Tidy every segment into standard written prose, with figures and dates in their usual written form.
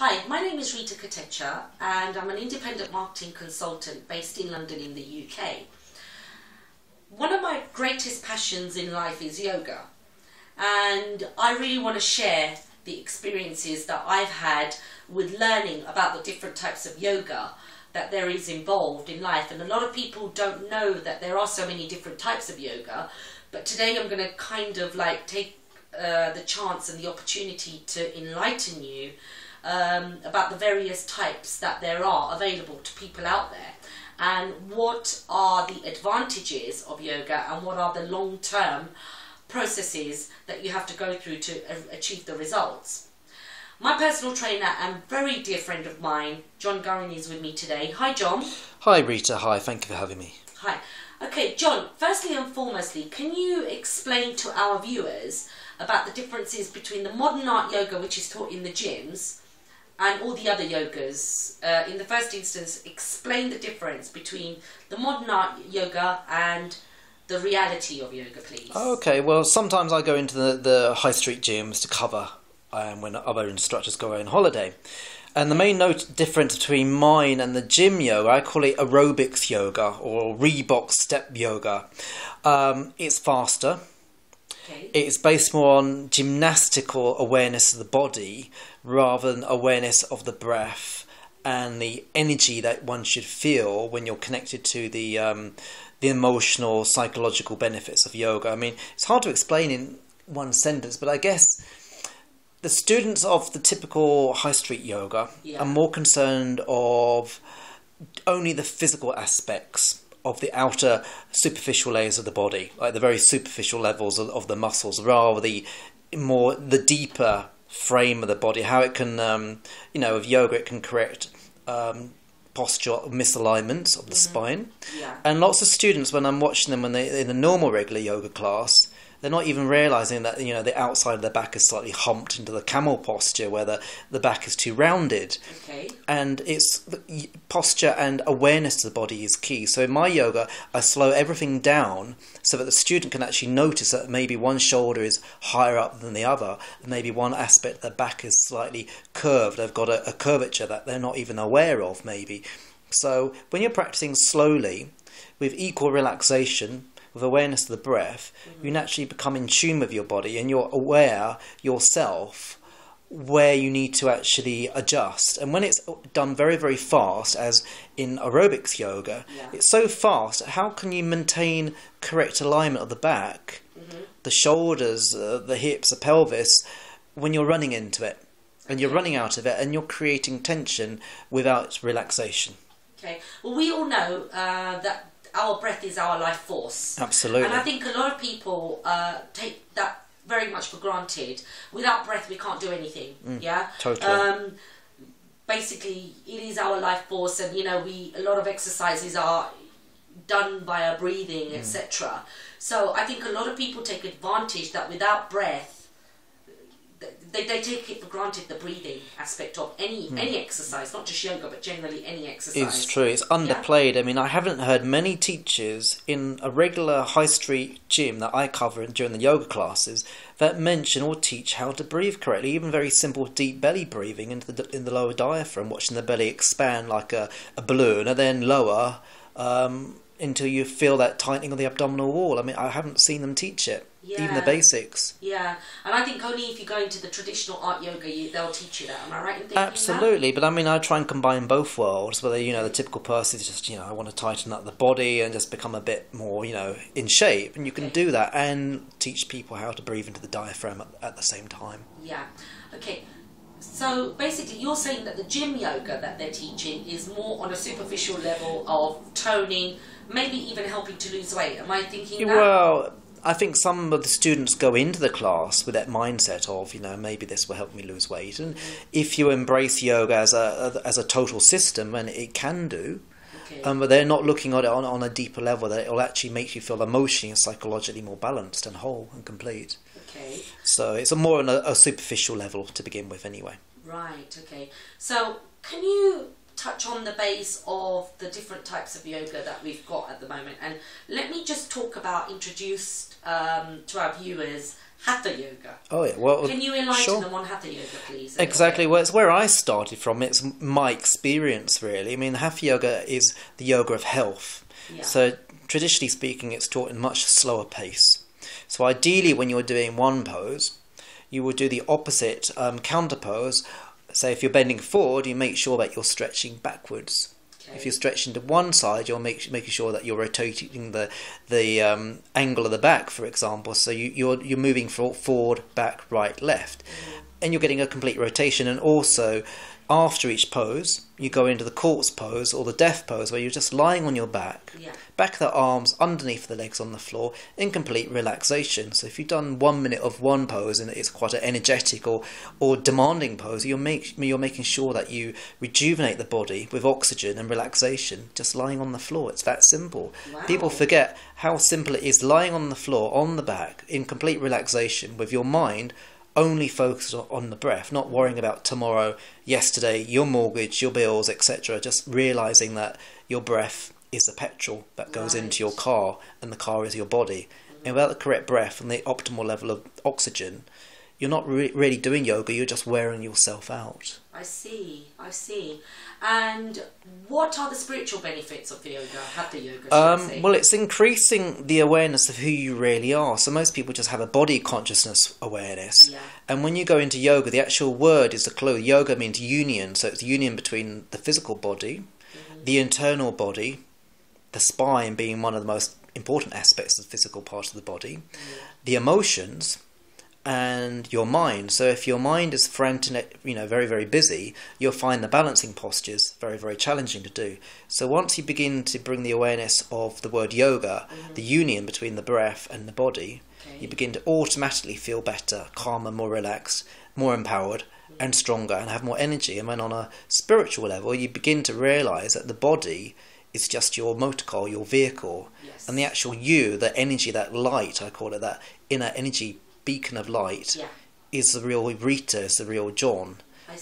Hi, my name is Rita Katecha and I'm an independent marketing consultant based in London in the UK. One of my greatest passions in life is yoga, and I really want to share the experiences that I've had with learning about the different types of yoga that there is involved in life. And a lot of people don't know that there are so many different types of yoga, but today I'm going to kind of like take the chance and the opportunity to enlighten you about the various types that there are available to people out there, and what are the advantages of yoga and what are the long-term processes that you have to go through to achieve the results. My personal trainer and very dear friend of mine, John Gurrin, is with me today. Hi John. Hi Rita, hi, thank you for having me. Hi. Okay John, firstly and foremostly, can you explain to our viewers about the differences between the modern art yoga, which is taught in the gyms, and all the other yogas? In the first instance, explain the difference between the modern art yoga and the reality of yoga, please. Okay, well, sometimes I go into the high street gyms to cover when other instructors go away on holiday. And the main difference between mine and the gym yoga, I call it aerobics yoga or Reebok step yoga. It's faster. Okay. It's based more on gymnastical awareness of the body rather than awareness of the breath and the energy that one should feel when you're connected to the emotional, psychological benefits of yoga. I mean, it's hard to explain in one sentence, but I guess the students of the typical high street yoga are more concerned of only the physical aspects of the outer superficial layers of the body, like the very superficial levels of the muscles, rather the deeper frame of the body, how it can, with yoga it can correct posture misalignments of the spine. Yeah. And lots of students, when I'm watching them when they're in a normal regular yoga class, they're not even realising that the outside of their back is slightly humped into the camel posture, where the back is too rounded. Okay. And it's posture and awareness of the body is key. So in my yoga, I slow everything down so that the student can actually notice that maybe one shoulder is higher up than the other, and maybe one aspect of the back is slightly curved. They've got a curvature that they're not even aware of, maybe. So when you're practicing slowly, with equal relaxation, with awareness of the breath, you naturally become in tune with your body, and you're aware yourself where you need to actually adjust. And when it's done very, very fast, as in aerobics yoga, it's so fast, how can you maintain correct alignment of the back, the shoulders, the hips, the pelvis, when you're running into it, and you're running out of it, and you're creating tension without relaxation? Okay. Well, we all know that our breath is our life force. Absolutely. And I think a lot of people take that very much for granted. Without breath, we can't do anything. Yeah. Totally. Basically, it is our life force, and a lot of exercises are done via breathing, etc. So I think a lot of people take advantage that without breath, they take it for granted, the breathing aspect of any exercise, not just yoga, but generally any exercise. It's true, it's underplayed. I mean, I haven't heard many teachers in a regular high street gym that I cover during the yoga classes that mention or teach how to breathe correctly, even very simple deep belly breathing in the lower diaphragm, watching the belly expand like a balloon and then lower until you feel that tightening of the abdominal wall. I mean, I haven't seen them teach it. Yeah. Even the basics. Yeah, and I think only if you go into the traditional art yoga, they'll teach you that. Am I right in thinking Absolutely, that? but I mean, I try and combine both worlds, where the typical person is just, I want to tighten up the body and just become a bit more, in shape, and you can do that and teach people how to breathe into the diaphragm at the same time. Yeah, okay. So basically you're saying that the gym yoga that they're teaching is more on a superficial level of toning, maybe even helping to lose weight. Am I thinking that? Well, I think some of the students go into the class with that mindset of, maybe this will help me lose weight. And if you embrace yoga as a total system, and it can do, but they're not looking at it on a deeper level, that it will actually make you feel emotionally and psychologically more balanced and whole and complete. Okay. So it's more on a superficial level to begin with anyway. Right, okay. So can you touch on the base of the different types of yoga that we've got at the moment, and let me just talk about, introduce to our viewers, Hatha Yoga. Oh yeah, well, can you enlighten sure. them on Hatha Yoga, please? Exactly. Well, it's where I started from. It's my experience, really. I mean, Hatha Yoga is the yoga of health. Yeah. So, traditionally speaking, it's taught in much slower pace. So, ideally, when you're doing one pose, you would do the opposite counter pose. Say, if you're bending forward, you make sure that you're stretching backwards. Okay. If you're stretching to one side, you're making sure that you're rotating the angle of the back, for example. So you're moving forward, back, right, left, and you're getting a complete rotation. And also, after each pose, you go into the corpse pose or the death pose, where you're just lying on your back, back of the arms underneath the legs on the floor, in complete relaxation. So if you've done 1 minute of one pose and it's quite an energetic or demanding pose, you're making sure that you rejuvenate the body with oxygen and relaxation, just lying on the floor. It's that simple. Wow. People forget how simple it is, lying on the floor, on the back, in complete relaxation, with your mind only focused on the breath, not worrying about tomorrow, yesterday, your mortgage, your bills, etc. Just realising that your breath is the petrol that goes into your car, and the car is your body. And without the correct breath and the optimal level of oxygen, you're not really doing yoga, you're just wearing yourself out. I see. And what are the spiritual benefits of yoga, Hatha Yoga? Well, it's increasing the awareness of who you really are. So most people just have a body consciousness awareness. Yeah. And when you go into yoga, the actual word is a clue. Yoga means union. So it's union between the physical body, the internal body, the spine being one of the most important aspects of the physical part of the body, the emotions, and your mind. So if your mind is frantic, very, very busy, you'll find the balancing postures very, very challenging to do. So once you begin to bring the awareness of the word yoga, the union between the breath and the body, you begin to automatically feel better, calmer, more relaxed, more empowered, and stronger, and have more energy. And then on a spiritual level, you begin to realise that the body is just your motor car, your vehicle, and the actual you, the energy, that light, I call it, that inner energy beacon of light, is the real Rita, is the real John.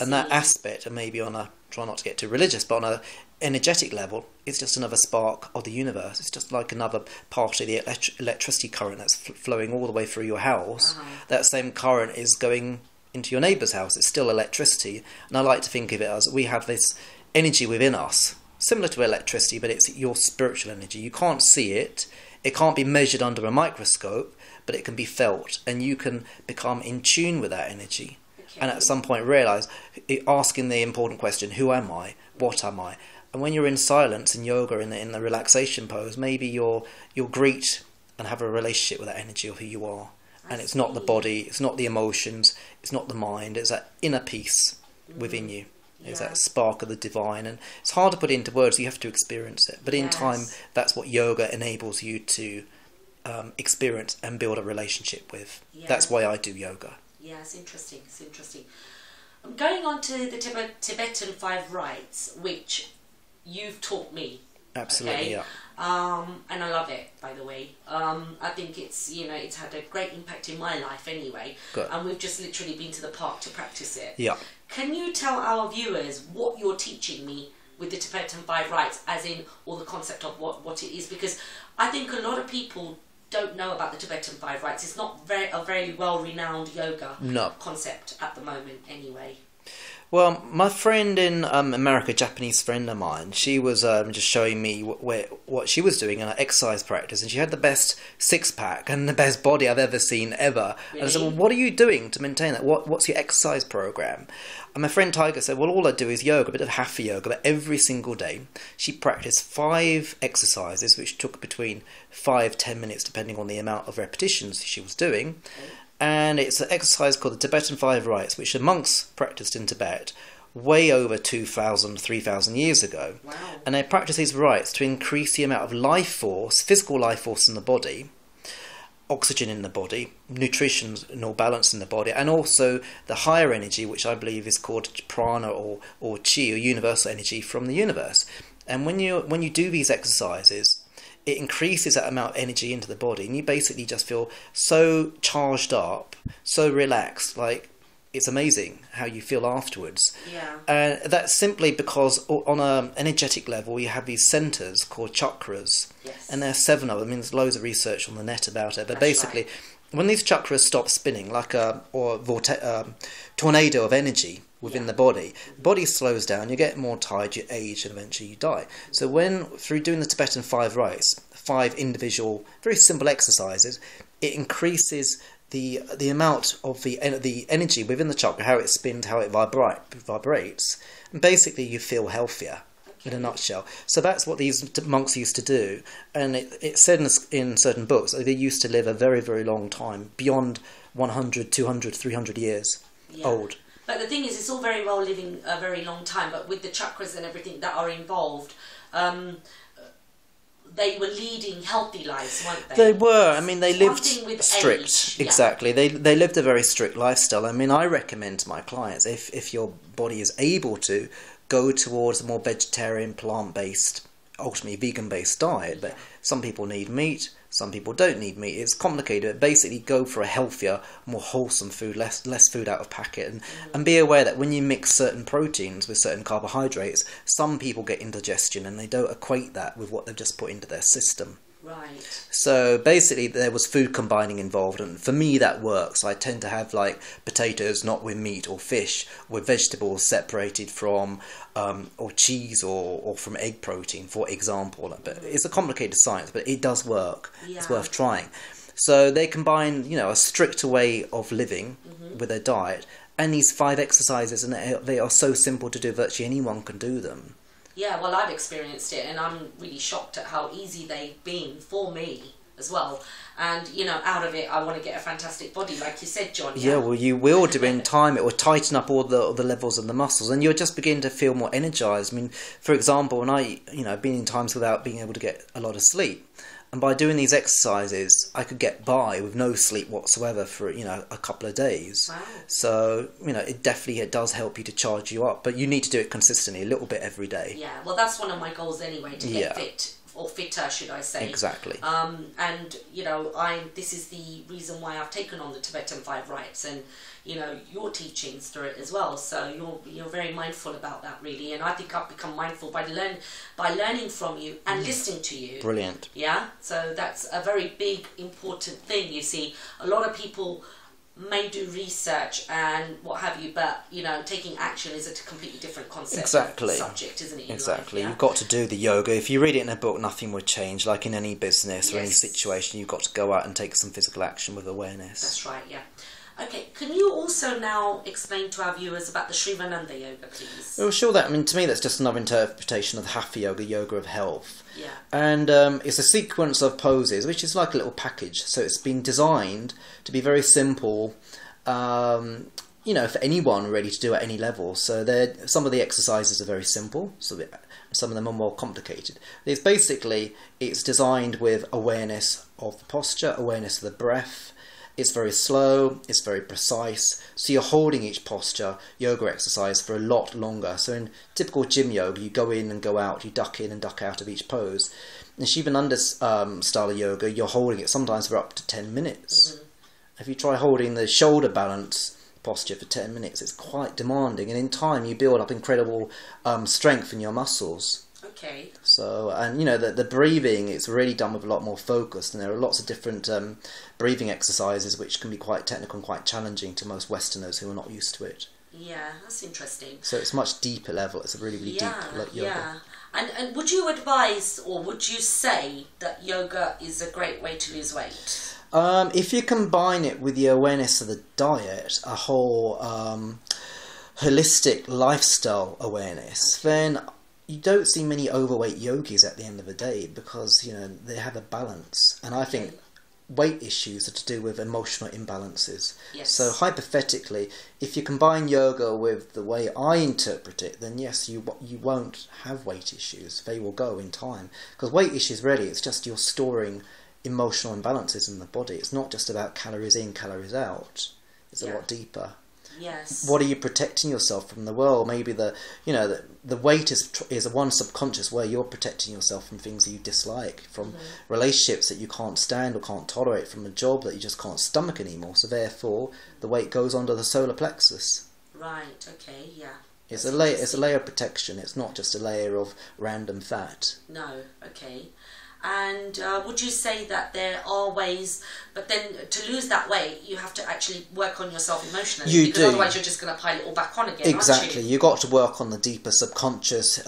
And that aspect, and maybe on a, try not to get too religious, but on a energetic level, it's just another spark of the universe. It's just like another part of the electricity current that's flowing all the way through your house. That same current is going into your neighbour's house. It's still electricity. And I like to think of it as we have this energy within us, similar to electricity, but it's your spiritual energy. You can't see it. It can't be measured under a microscope, but it can be felt, and you can become in tune with that energy. And at some point realise, asking the important question, who am I? What am I? And when you're in silence in yoga, in the relaxation pose, maybe you'll greet and have a relationship with that energy of who you are. And it's not the body, it's not the emotions, it's not the mind, it's that inner peace within you. It's that spark of the divine. And it's hard to put into words, you have to experience it. But in time, that's what yoga enables you to experience and build a relationship with. That's why I do yoga. Yeah, it's interesting. I'm going on to the Tibetan 5 rites, which you've taught me. Absolutely, yeah. And I love it, by the way. I think it's had a great impact in my life anyway. Good. And we've just literally been to the park to practice it. Yeah. Can you tell our viewers what you're teaching me with the Tibetan 5 rites, as in, or the concept of what it is? Because I think a lot of people don't know about the Tibetan 5 rites. It's not a very well-renowned yoga concept at the moment anyway. Well, my friend in America, Japanese friend of mine, she was just showing me what she was doing in her exercise practice, and she had the best six-pack and the best body I've ever seen ever. Really? And I said, well, what are you doing to maintain that? What's your exercise program? And my friend Tiger said, well, all I do is yoga, a bit of hatha yoga, but every single day she practiced 5 exercises, which took between 5-10 minutes, depending on the amount of repetitions she was doing. Okay. And it's an exercise called the Tibetan 5 rites, which the monks practiced in Tibet way over 2,000, 3,000 years ago. Wow. And they practice these rites to increase the amount of life force, physical life force in the body, oxygen in the body, nutritional balance in the body, and also the higher energy, which I believe is called prana or chi, or universal energy from the universe. And when you do these exercises, it increases that amount of energy into the body, and you basically just feel so charged up, so relaxed. Like, it's amazing how you feel afterwards. Yeah. And that's simply because on an energetic level, you have these centres called chakras. Yes. And there are 7 of them. I mean, there's loads of research on the net about it. But That's basically, right. when these chakras stop spinning, like a tornado of energy within the body slows down, you get more tired, you age, and eventually you die. So through doing the Tibetan 5 rites, 5 individual, very simple exercises, it increases the amount of the energy within the chakra, how it spins, how it vibrates, and basically you feel healthier. In a nutshell. So that's what these monks used to do, and it said in certain books that they used to live a very, very long time, beyond 100, 200, 300 years old. But the thing is, it's all very well living a very long time, but with the chakras and everything that are involved, they were leading healthy lives, weren't they? They were. I mean, they lived with strict. age. Exactly. They lived a very strict lifestyle. I mean, I recommend to my clients, if your body is able to, go towards a more vegetarian, plant-based, ultimately vegan-based diet. But some people need meat, some people don't need meat. It's complicated. But basically, go for a healthier, more wholesome food, less food out of packet. And be aware that when you mix certain proteins with certain carbohydrates, some people get indigestion and they don't equate that with what they've just put into their system. Right. So basically there was food combining involved, and for me that works. I tend to have like potatoes not with meat, or fish with vegetables separated from or cheese or from egg protein, for example. But it's a complicated science, but it does work. It's worth trying. So they combine, a stricter way of living with their diet and these 5 exercises, and they are so simple to do, virtually anyone can do them. Yeah, well, I've experienced it, and I'm really shocked at how easy they've been for me as well. And, out of it, I want to get a fantastic body, like you said, John. Yeah, well, you will do in time. It will tighten up all the levels of the muscles, and you'll just begin to feel more energised. I mean, for example, when I've been in times without being able to get a lot of sleep. And by doing these exercises, I could get by with no sleep whatsoever for, a couple of days. Wow. So, it does help you to charge you up. But you need to do it consistently, a little bit every day. Yeah, well, that's one of my goals anyway, to get fit, or fitter, should I say. Exactly. And, this is the reason why I've taken on the Tibetan 5 rites, and, your teachings through it as well. So you're very mindful about that, really. And I think I've become mindful by learning from you and listening to you. Brilliant. Yeah, so that's a very big, important thing. You see, a lot of people may do research and what have you, but taking action is a completely different concept. Exactly. Subject, isn't it? Exactly. Life, yeah? You've got to do the yoga. If you read it in a book, nothing would change. Like in any business or any situation, you've got to go out and take some physical action with awareness. That's right. Yeah. Okay, can you also now explain to our viewers about the Shivananda Yoga, please? Well, sure. To me, that's just another interpretation of the Hatha Yoga, yoga of health. Yeah. And it's a sequence of poses, which is like a little package. So it's been designed to be very simple, for anyone really to do at any level. So some of the exercises are very simple, some of them are more complicated. It's designed with awareness of the posture, awareness of the breath. It's very slow, it's very precise, so you're holding each posture, yoga exercise, for a lot longer. So in typical gym yoga, you go in and go out, you duck in and duck out of each pose. In Shivananda's style of yoga, you're holding it sometimes for up to 10 minutes. If you try holding the shoulder balance posture for 10 minutes, it's quite demanding, and in time you build up incredible strength in your muscles. Okay. So, and the breathing, it's really done with a lot more focus, and there are lots of different breathing exercises which can be quite technical and quite challenging to most Westerners who are not used to it. Yeah, that's interesting. So it's much deeper level. It's a really, really deep yoga. Yeah. And would you advise, or would you say that yoga is a great way to lose weight? If you combine it with the awareness of the diet, a whole holistic lifestyle awareness, then you don't see many overweight yogis at the end of the day, because they have a balance. And I think weight issues are to do with emotional imbalances. Yes. So hypothetically, if you combine yoga with the way I interpret it, then yes, you won't have weight issues. They will go in time, because weight issues really, it's just you're storing emotional imbalances in the body. It's not just about calories in, calories out. It's a lot deeper. Yes. What are you protecting yourself from the world? Maybe the weight is one subconscious way you're protecting yourself from things that you dislike, from relationships that you can't stand or can't tolerate, from a job that you just can't stomach anymore. So therefore, the weight goes onto the solar plexus. Right. Okay. Yeah. It's a layer. It's a layer of protection. It's not just a layer of random fat. No. Okay. And would you say that there are ways, but then to lose that weight, you have to actually work on yourself emotionally? Because otherwise you're just going to pile it all back on again, exactly. aren't you? You've got to work on the deeper subconscious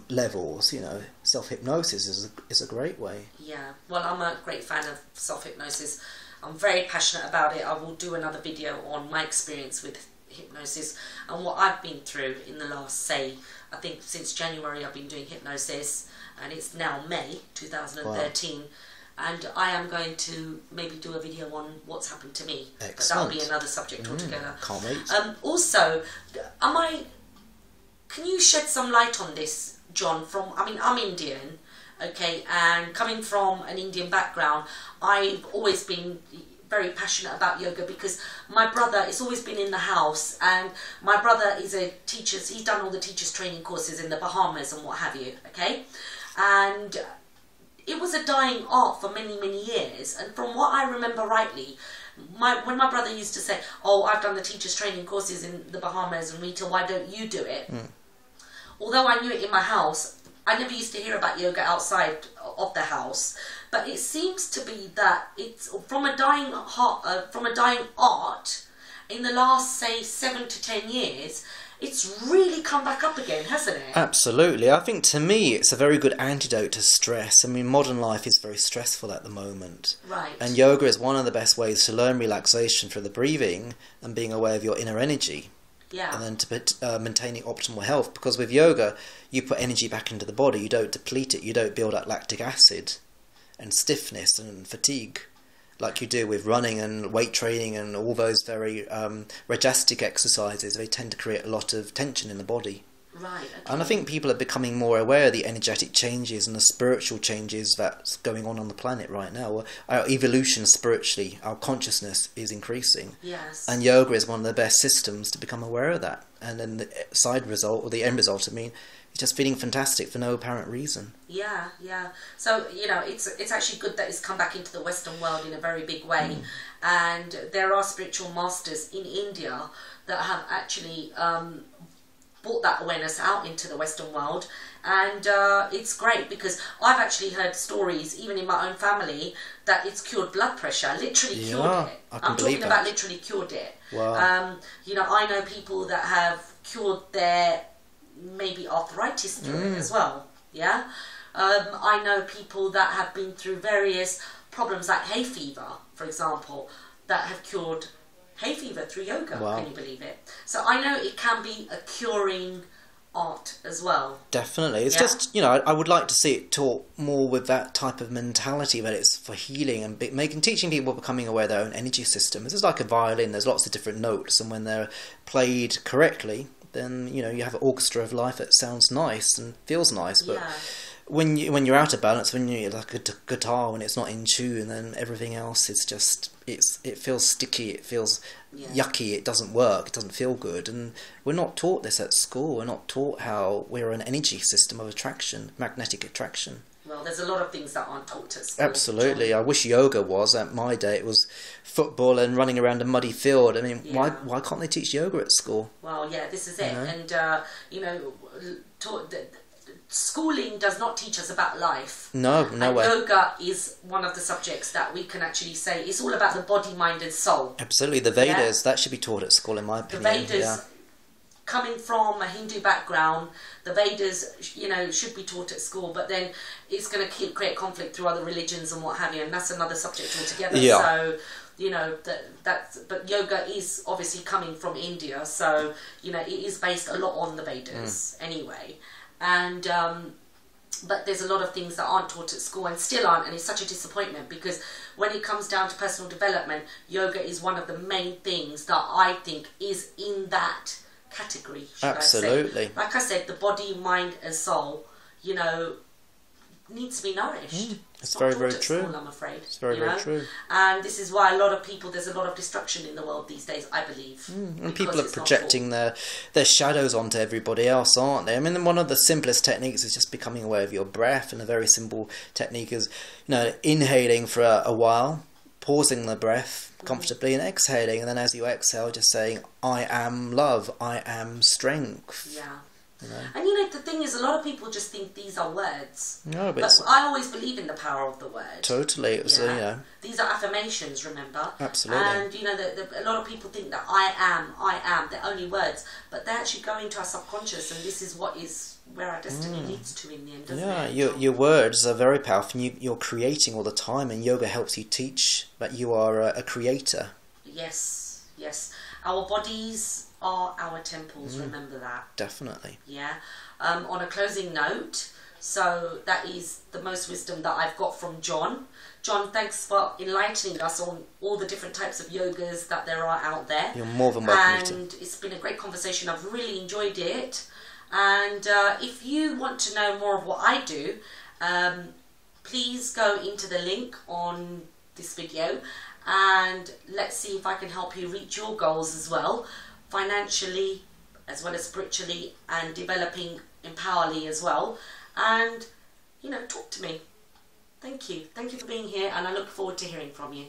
levels. Self-hypnosis is a great way. Yeah. Well, I'm a great fan of self-hypnosis. I'm very passionate about it. I will do another video on my experience with hypnosis and what I've been through in the last, I think since January I've been doing hypnosis. And it's now May 2013, wow. And I am going to maybe do a video on what's happened to me. Excellent. But that'll be another subject altogether. Can't wait. Also, can you shed some light on this, John? I'm Indian, okay, and coming from an Indian background, I've always been very passionate about yoga because my brother, it's always been in the house, and my brother is a teacher. He's done all the teachers training courses in the Bahamas and what have you, okay? And it was a dying art for many, many years. And from what I remember rightly, when my brother used to say, oh, I've done the teachers training courses in the Bahamas, and Rita, why don't you do it? Although I knew it in my house, I never used to hear about yoga outside of the house. But it seems to be that it's from a dying art in the last, say, 7 to 10 years. It's really come back up again, hasn't it? Absolutely. I think to me it's a very good antidote to stress. I mean, modern life is very stressful at the moment. Right. And yoga is one of the best ways to learn relaxation through the breathing and being aware of your inner energy. Yeah. And then to maintaining optimal health. Because with yoga, you put energy back into the body. You don't deplete it. You don't build up lactic acid and stiffness and fatigue, like you do with running and weight training and all those very rajastic exercises. They tend to create a lot of tension in the body. Right. Okay. And I think people are becoming more aware of the energetic changes and the spiritual changes that's going on the planet right now. Our evolution spiritually, our consciousness is increasing. Yes. And yoga is one of the best systems to become aware of that. And then the side result, or the end result, is just feeling fantastic for no apparent reason. Yeah, yeah. So, it's actually good that it's come back into the Western world in a very big way. And there are spiritual masters in India that have actually brought that awareness out into the Western world. And it's great because I've actually heard stories, even in my own family, that it's cured blood pressure, literally cured it. I'm talking about literally cured it. Wow. I know people that have cured their maybe arthritis through it as well. Yeah. I know people that have been through various problems like hay fever, for example, that have cured hay fever through yoga. Wow. Can you believe it? So I know it can be a curing art as well. Definitely. It's just, I would like to see it taught more with that type of mentality, that it's for healing and teaching people becoming aware of their own energy system. This is like a violin. There's lots of different notes, and when they're played correctly, then you have an orchestra of life that sounds nice and feels nice. But when you're out of balance, when you're like a guitar, when it's not in tune, then everything else is just it feels sticky, it feels yucky, it doesn't work, it doesn't feel good. And we're not taught this at school. We're not taught how we're an energy system of attraction, magnetic attraction. Well, there's a lot of things that aren't taught at school. Absolutely. I wish yoga was. At my day, it was football and running around a muddy field. I mean, why can't they teach yoga at school? Well, yeah, this is it. And, schooling does not teach us about life. No way. Yoga is one of the subjects that we can actually say it's all about the body, mind and soul. Absolutely. The Vedas, that should be taught at school, in my opinion. The Vedas, coming from a Hindu background, the Vedas, should be taught at school, but then it's going to create conflict through other religions and what have you, and that's another subject altogether. Yeah. So, but yoga is obviously coming from India, so, it is based a lot on the Vedas anyway. And but there's a lot of things that aren't taught at school and still aren't, and it's such a disappointment because when it comes down to personal development, yoga is one of the main things that I think is in that category. Absolutely. Like I said, the body, mind and soul, needs to be nourished. It's not very, taught very at true. School, I'm afraid. It's very, very true. And this is why there's a lot of destruction in the world these days, I believe. And people are projecting their shadows onto everybody else, aren't they? I mean, one of the simplest techniques is just becoming aware of your breath, and a very simple technique is, inhaling for a while, pausing the breath comfortably and exhaling, and then as you exhale, just saying, I am love, I am strength. Yeah. You know? And the thing is, a lot of people just think these are words. No, but I always believe in the power of the word. Totally. It was, These are affirmations, remember? Absolutely. And, a lot of people think that I am, they're only words. But they actually go into our subconscious, and this is where our destiny leads to in the end, doesn't it? Yeah, your words are very powerful. You're creating all the time, and yoga helps you teach that you are a creator. Yes. Our bodies are our temples, remember that. Definitely. Yeah. On a closing note, so that is the most wisdom that I've got from John. John, thanks for enlightening us on all the different types of yogas that there are out there. You're more than welcome. And it's been a great conversation. I've really enjoyed it. And if you want to know more of what I do, please go into the link on this video, and let's see if I can help you reach your goals as well, financially as well as spiritually, and developing empowerly as well. And talk to me. Thank you for being here, and I look forward to hearing from you.